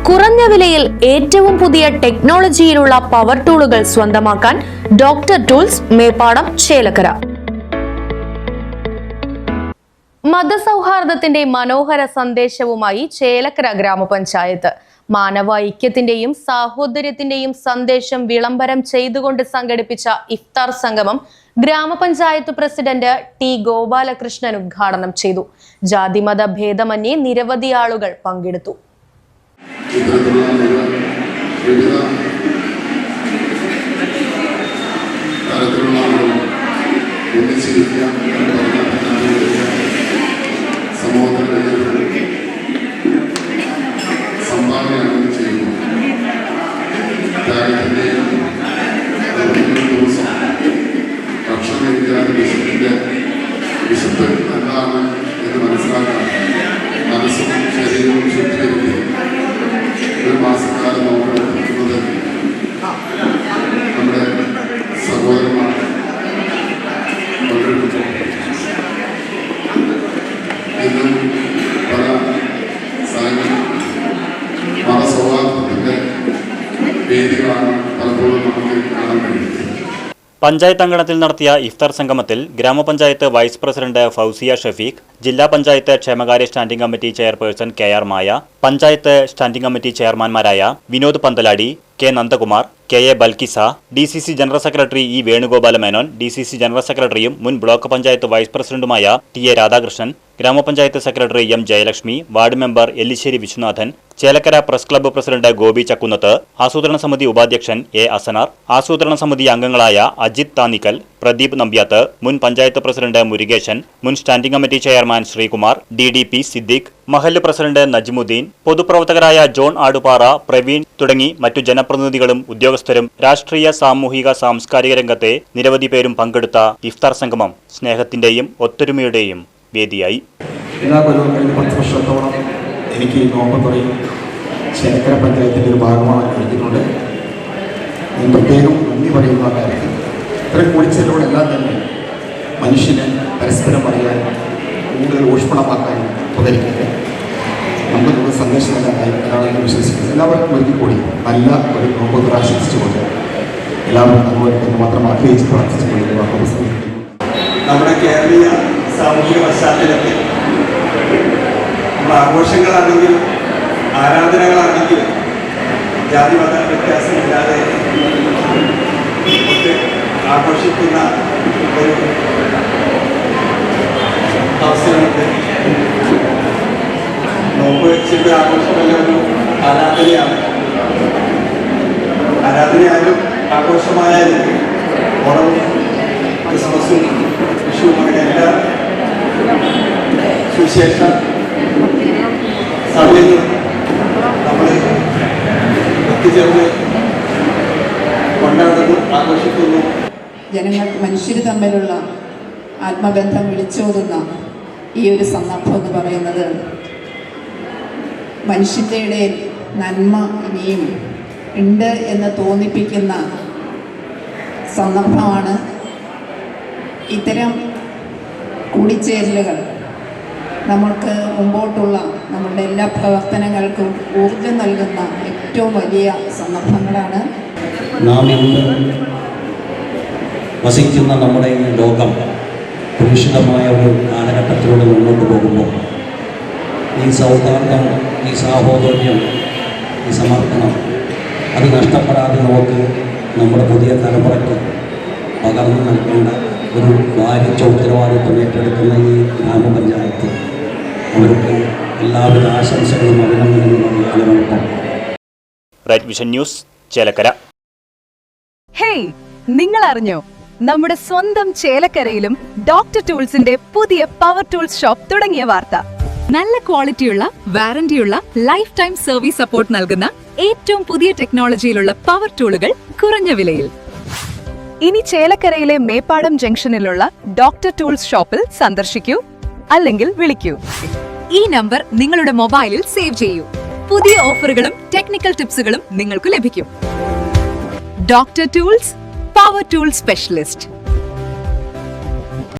കുറഞ്ഞ വിലയിൽ ഏറ്റവും പുതിയ ടെക്നോളജിയിലുള്ള പവർ ടൂളുകൾ സ്വന്തമാക്കാൻ ഡോക്ടർ ടൂൾസ്, മേപ്പാടം, ചേലക്കര. മതസൗഹാർദ്ദത്തിന്റെ മനോഹര സന്ദേശവുമായി ചേലക്കര ഗ്രാമപഞ്ചായത്ത് മാനവ ഐക്യത്തിന്റെയും സാഹോദര്യത്തിന്റെയും സന്ദേശം വിളംബരം ചെയ്തുകൊണ്ട് സംഘടിപ്പിച്ച ഇഫ്താർ സംഗമം ഗ്രാമപഞ്ചായത്ത് പ്രസിഡന്റ് ടി ഗോപാലകൃഷ്ണൻ ഉദ്ഘാടനം ചെയ്തു. ജാതിമത ഭേദമന്യേ നിരവധി ആളുകൾ പങ്കെടുത്തു. വിശുദ്ധ എന്താണ് എന്ന് മനസ്സിലാക്കാൻ മനസ്സും ശരീരവും ശുദ്ധീകരിക്കുക ഒരു മാസക്കാലം നോക്കുന്നത് നമ്മുടെ സഹോദരന്മാർ പങ്കെടുക്കുമ്പോൾ ഇന്നും പല സ്ഥലങ്ങളിൽ മതസൗഹാർദ്ദത്തിൻ്റെ വേദികളാണ് പലപ്പോഴും നമുക്ക് കാണാൻ കഴിയുന്നത്. പഞ്ചായത്ത് അങ്കണത്തിൽ നടത്തിയ ഇഫ്താർ സംഗമത്തിൽ ഗ്രാമപഞ്ചായത്ത് വൈസ് പ്രസിഡന്റ് ഫൗസിയ ഷഫീഖ്, ജില്ലാ പഞ്ചായത്ത് ക്ഷേമകാര്യ standing committee chairperson KR Maya, panchayat standing committee ചെയർമാൻമാരായ Vinod Panthaladi, K Nandakumar, KA Balkisa, DCC general secretary E Venugopala Menon, DCC general സെക്രട്ടറിയും മുൻ ബ്ലോക്ക് പഞ്ചായത്ത് വൈസ് പ്രസിഡന്റുമായ TA രാധാകൃഷ്ണൻ, ഗ്രാമപഞ്ചായത്ത് secretary M Jayalakshmi, ward member Ellissery Viswanathan, Chelakkara press club president Gopi Chakkunnath, ആസൂത്രണ സമിതി ഉപാധ്യക്ഷൻ A അസനാർ, ആസൂത്രണ സമിതി അംഗങ്ങളായ അജിത് താനിക്കൽ, പ്രദീപ് നമ്പ്യാത്ത്, മുൻ പഞ്ചായത്ത് പ്രസിഡന്റ് മുരുകേശൻ, മുൻ standing committee chairman Sreekumar, DDP Siddique, മഹല്ല് പ്രസിഡന്റ് നജ്മുദ്ദീൻ, പൊതുപ്രവർത്തകരായ ജോൺ ആടുപാറ, പ്രവീൺ തുടങ്ങി മറ്റു ജനപ്രതിനിധികളും ഉദ്യോഗസ്ഥരും രാഷ്ട്രീയ, സാമൂഹിക, സാംസ്കാരിക രംഗത്തെ നിരവധി പേരും പങ്കെടുത്ത ഇഫ്താർ സംഗമം സ്നേഹത്തിന്റെയും ഒത്തൊരുമയുടെയും വേദിയായി. എല്ലാ കൊല്ലവും കഴിഞ്ഞ 10 വർഷത്തോളം എനിക്ക് ഈ നോമ്പുതുറയിൽ ചേലക്കര പഞ്ചായത്തിൻ്റെ ഒരു ഭാഗമാണ് എടുത്തിട്ടുണ്ട്. ഞാൻ പ്രത്യേകം നന്ദി പറയുന്ന കാര്യത്തിൽ ഇത്തരം കൂടിച്ചേരലുകളെല്ലാം തന്നെ മനുഷ്യനെ പരസ്പരം പറയാൻ, കൂടുതൽ ഊഷ്മളമാക്കാൻ ഉപകരിക്കട്ടെ. നമുക്ക് സന്ദേശം നൽകാനായി എല്ലാവരും വിശ്വസിക്കുന്നത്. എല്ലാവർക്കും ഒരിക്കൽ കൂടി നല്ല ഒരു നോമ്പുതുറ ആശംസിച്ചുകൊണ്ട് എല്ലാവരും അതുപോലെ മാത്രം ആഗ്രഹിച്ച് പ്രാർത്ഥിച്ചുകൊണ്ട് നമ്മുടെ കേരളീയ സാമൂഹിക പശ്ചാത്തലത്തിൽ നമ്മുടെ ആഘോഷങ്ങളാണെങ്കിലും ആരാധനകളാണെങ്കിലും ജാതിമത വ്യത്യാസമില്ലാതെ ഒക്കെ ആഘോഷിക്കുന്ന ഒരു അവസരമുണ്ട്. നോമ്പ് വെച്ചിട്ട് ആഘോഷമല്ല, ഒരു ആരാധനയാണ്. ആരാധനയായാലും ആഘോഷമായാലും ഓണവും ക്രിസ്മസും വിഷുവും അങ്ങനെ എല്ലാ സുവിശേഷ സമയങ്ങളും നമ്മൾ ഒത്തുചേർന്ന് കൊണ്ടാടുന്നു, ആഘോഷിക്കുന്നു. ജനങ്ങൾക്ക് മനുഷ്യർ തമ്മിലുള്ള ആത്മബന്ധം വിളിച്ചോതുന്ന ഈ ഒരു സന്ദർഭം എന്ന് പറയുന്നത് മനുഷ്യൻ്റെ ഇടയിൽ നന്മ ഇനിയും ഉണ്ട് എന്ന് തോന്നിപ്പിക്കുന്ന സന്ദർഭമാണ്. ഇത്തരം കൂടിച്ചേരലുകൾ നമ്മൾക്ക് മുമ്പോട്ടുള്ള നമ്മളുടെ എല്ലാ പ്രവർത്തനങ്ങൾക്കും ഊർജം നൽകുന്ന ഏറ്റവും വലിയ സന്ദർഭങ്ങളാണ്. നാം ഇന്ന് വസിക്കുന്ന നമ്മുടെ ഈ ലോകം കലുഷിതമായ ഒരു കാലഘട്ടത്തിലൂടെ മുന്നോട്ട് പോകുമ്പോൾ ഈ സൗഹാർദ്ദം, ഈ സാഹോദര്യം, ഈ സമർപ്പണം അത് നഷ്ടപ്പെടാതെ നമുക്ക് നമ്മുടെ പുതിയ തലമുറയ്ക്ക് പകർന്നു നൽകേണ്ട ഒരു ഭാരിച്ച ഉത്തരവാദിത്വം ഏറ്റെടുക്കുന്ന ഈ ഗ്രാമപഞ്ചായത്ത് അവർക്ക് എല്ലാവിധ ആശംസകളും അഭിനന്ദനങ്ങളും നൽകാനൊപ്പം. Right Vision News, Chelakkara. Hey, നിങ്ങൾ അറിഞ്ഞോ? നമ്മുടെ സ്വന്തം ചേലക്കരയിലും ഡോക്ടർ ടൂൾസിന്റെ പുതിയ പവർ ടൂൾസ് ഷോപ്പ് തുടങ്ങിയ വാർത്ത. നല്ല ക്വാളിറ്റിയുള്ള, വാറന്റിയുള്ള, ലൈഫ് ടൈം സർവീസ് സപ്പോർട്ട് നൽകുന്ന ഏറ്റവും പുതിയ ടെക്നോളജിയിലുള്ള പവർ ടൂളുകൾ കുറഞ്ഞ വിലയിൽ. ഇനി ചേലക്കരയിലെ മേപ്പാടം ജംഗ്ഷനിലുള്ള ഡോക്ടർ ടൂൾസ് ഷോപ്പിൽ സന്ദർശിക്കൂ, അല്ലെങ്കിൽ വിളിക്കൂ. ഈ നമ്പർ നിങ്ങളുടെ മൊബൈലിൽ സേവ് ചെയ്യൂ. പുതിയ ഓഫറുകളും ടെക്നിക്കൽ ടിപ്സുകളും നിങ്ങൾക്ക് ലഭിക്കും. Doctor tools, power tool specialist.